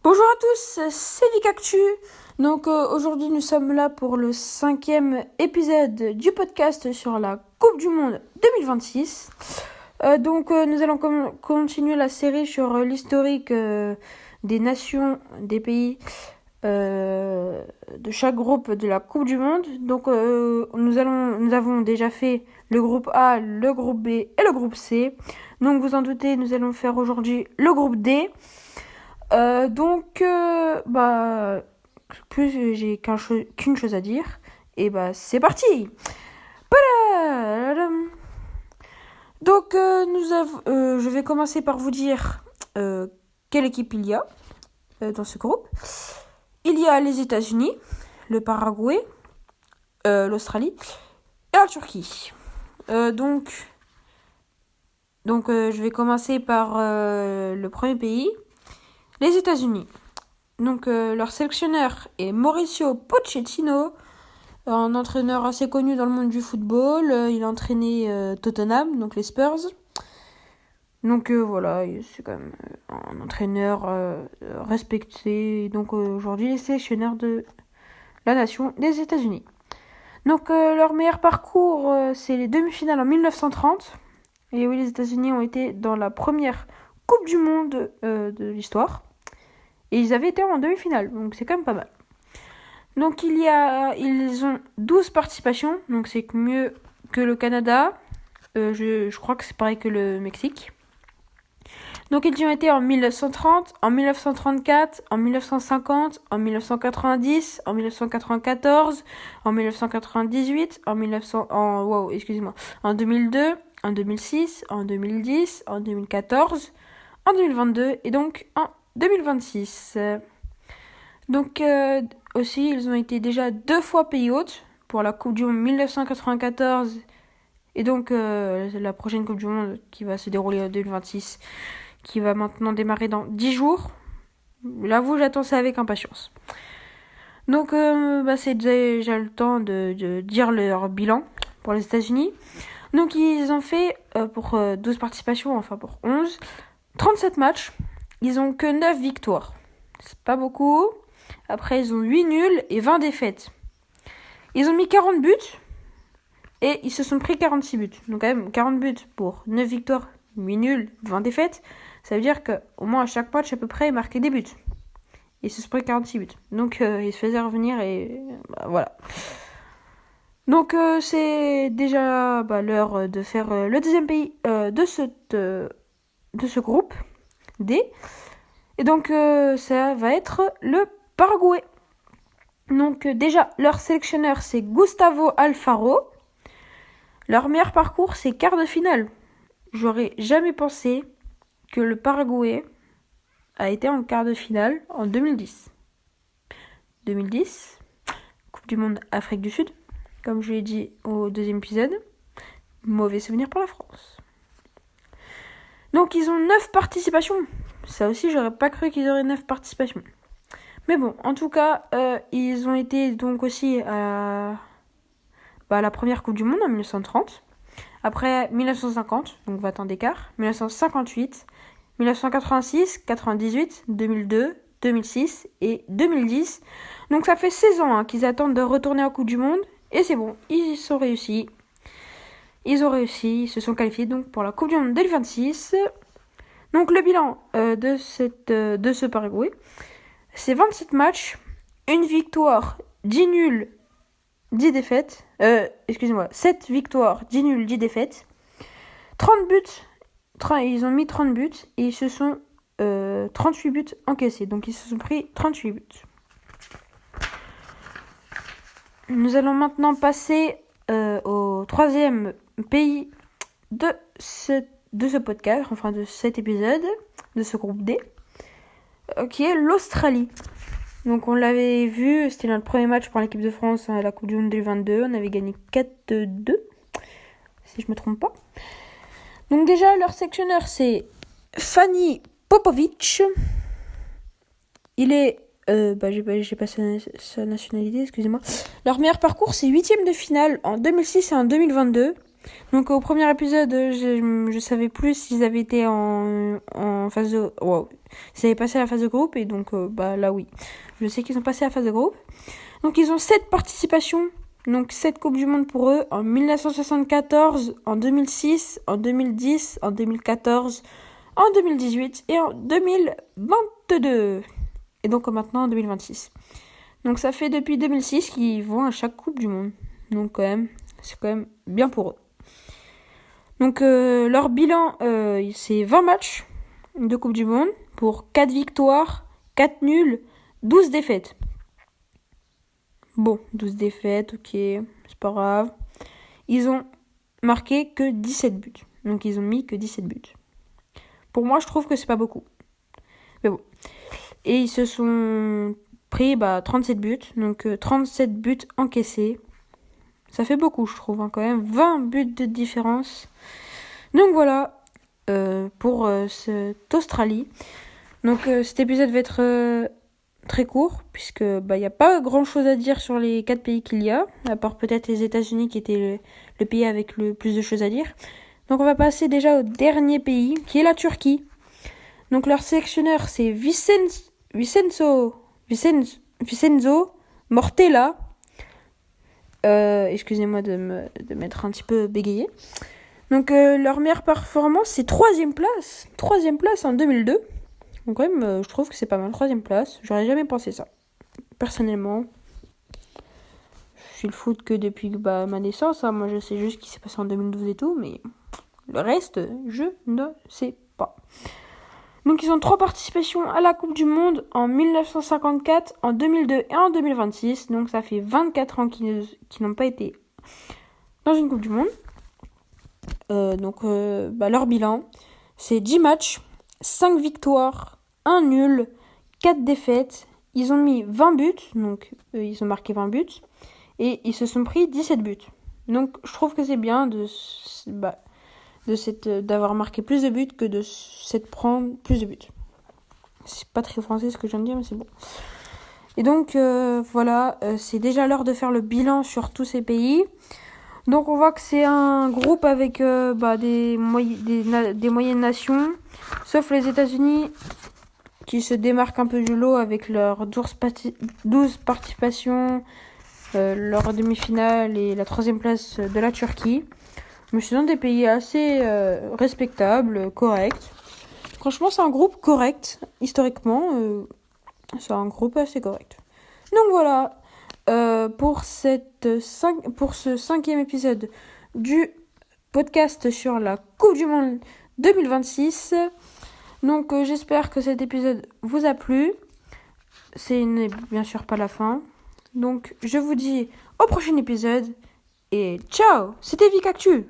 Bonjour à tous, c'est Vicactu. Donc aujourd'hui nous sommes là pour le 5e épisode du podcast sur la Coupe du Monde 2026. Nous allons continuer la série sur l'historique des nations, des pays de chaque groupe de la Coupe du Monde. Donc nous avons déjà fait le groupe A, le groupe B et le groupe C. Donc vous en doutez, nous allons faire aujourd'hui le groupe D. Plus j'ai qu'une chose à dire, et c'est parti. Padam. Donc je vais commencer par vous dire quelle équipe il y a dans ce groupe. Il y a les États-Unis, le Paraguay, l'Australie et la Turquie. Je vais commencer par le premier pays. Les États-Unis. Donc, leur sélectionneur est Mauricio Pochettino, un entraîneur assez connu dans le monde du football. Il a entraîné Tottenham, donc les Spurs. Donc voilà, c'est quand même un entraîneur respecté. Donc aujourd'hui, il est sélectionneur de la nation des États-Unis. Donc leur meilleur parcours, c'est les demi-finales en 1930. Et oui, les États-Unis ont été dans la première Coupe du Monde de l'histoire. Et ils avaient été en demi-finale, donc c'est quand même pas mal. Donc ils ont 12 participations, donc c'est mieux que le Canada. Je crois que c'est pareil que le Mexique. Donc ils y ont été en 1930, en 1934, en 1950, en 1990, en 1994, en 1998, en 2002, en 2006, en 2010, en 2014, en 2022 et donc en 2026. Donc aussi, ils ont été déjà 2 fois pays hôtes pour la Coupe du Monde 1994 et donc la prochaine Coupe du Monde qui va se dérouler en 2026, qui va maintenant démarrer dans 10 jours. J'avoue, j'attends ça avec impatience. Donc c'est déjà le temps de dire leur bilan pour les États-Unis. Donc ils ont fait pour 12 participations, enfin pour 11, 37 matchs. Ils ont que 9 victoires. C'est pas beaucoup. Après, ils ont 8 nuls et 20 défaites. Ils ont mis 40 buts et ils se sont pris 46 buts. Donc quand même, 40 buts pour 9 victoires, 8 nuls, 20 défaites. Ça veut dire qu'au moins à chaque match, à peu près, ils marquaient des buts. Ils se sont pris 46 buts. Donc ils se faisaient revenir et voilà. Donc c'est déjà l'heure de faire le deuxième pays de ce groupe D. Et donc ça va être le Paraguay. Donc déjà leur sélectionneur c'est Gustavo Alfaro. Leur meilleur parcours c'est quart de finale. J'aurais jamais pensé que le Paraguay a été en quart de finale en 2010. 2010, Coupe du Monde Afrique du Sud, comme je l'ai dit au deuxième épisode. Mauvais souvenir pour la France. Donc ils ont 9 participations. Ça aussi, j'aurais pas cru qu'ils auraient 9 participations. Mais bon, en tout cas, ils ont été donc aussi à la première Coupe du Monde en 1930. Après 1950, donc 20 ans d'écart. 1958, 1986, 98, 2002, 2006 et 2010. Donc ça fait 16 ans qu'ils attendent de retourner en Coupe du Monde. Et c'est bon, ils ont réussi. Ils se sont qualifiés donc pour la Coupe du Monde 2026. Donc le bilan de ce Paraguay, c'est 27 matchs, une victoire, 10 nuls, 10 défaites. 7 victoires, 10 nuls, 10 défaites. 30 buts, ils ont mis 30 buts et ils se sont 38 buts encaissés. Donc ils se sont pris 38 buts. Nous allons maintenant passer au troisième pays de ce podcast, enfin de cet épisode, de ce groupe D, qui est l'Australie. Donc on l'avait vu, c'était notre premier match pour l'équipe de France à la Coupe du Monde 2022, on avait gagné 4-2, si je me trompe pas. Donc déjà, leur sélectionneur c'est Fanny Popovic. Il est, j'ai pas sa nationalité, excusez-moi. Leur meilleur parcours c'est 8e de finale en 2006 et en 2022. Donc au premier épisode, je savais plus s'ils avaient été en phase de... Wow. S'ils avaient passé à la phase de groupe, et donc là oui. Je sais qu'ils ont passé à la phase de groupe. Donc ils ont 7 participations, donc 7 Coupes du Monde pour eux, en 1974, en 2006, en 2010, en 2014, en 2018 et en 2022. Et donc maintenant en 2026. Donc ça fait depuis 2006 qu'ils vont à chaque Coupe du Monde. Donc c'est quand même bien pour eux. Donc leur bilan, c'est 20 matchs de Coupe du Monde pour 4 victoires, 4 nuls, 12 défaites. Bon, 12 défaites, ok, c'est pas grave. Ils ont marqué que 17 buts. Donc ils ont mis que 17 buts. Pour moi, je trouve que c'est pas beaucoup. Mais bon. Et ils se sont pris 37 buts. Donc 37 buts encaissés. Ça fait beaucoup, je trouve, quand même. 20 buts de différence. Donc voilà pour cette Australie. Donc cet épisode va être très court, puisque il n'y a pas grand chose à dire sur les 4 pays qu'il y a, à part peut-être les États-Unis qui était le pays avec le plus de choses à dire. Donc on va passer déjà au dernier pays, qui est la Turquie. Donc leur sélectionneur c'est Vincenzo Mortella. Excusez-moi de m'être un petit peu bégayé. Donc leur meilleure performance c'est 3e place. 3e place en 2002. Donc quand même, je trouve que c'est pas mal, 3e place. J'aurais jamais pensé ça. Personnellement, je suis le foot que depuis ma naissance. Moi, je sais juste ce qui s'est passé en 2012 et tout, mais le reste, je ne sais pas. Donc ils ont 3 participations à la Coupe du Monde en 1954, en 2002 et en 2026. Donc ça fait 24 ans qu'ils n'ont pas été dans une Coupe du Monde. Leur bilan, c'est 10 matchs, 5 victoires, 1 nul, 4 défaites. Ils ont mis 20 buts, donc ils ont marqué 20 buts, et ils se sont pris 17 buts. Donc je trouve que c'est bien d'avoir marqué plus de buts que de s'être prendre plus de buts. C'est pas très français ce que je viens de dire, mais c'est bon. Et donc voilà, c'est déjà l'heure de faire le bilan sur tous ces pays. Donc on voit que c'est un groupe avec des moyennes nations, sauf les États-Unis qui se démarquent un peu du lot avec leurs 12 participations, leur demi-finale et la 3e place de la Turquie. Mais c'est dans des pays assez respectables, corrects. Franchement, c'est un groupe correct, historiquement. C'est un groupe assez correct. Donc voilà, pour ce 5e épisode du podcast sur la Coupe du Monde 2026. Donc j'espère que cet épisode vous a plu. Ce n'est bien sûr pas la fin. Donc je vous dis au prochain épisode. Et ciao, c'était Vic Actu.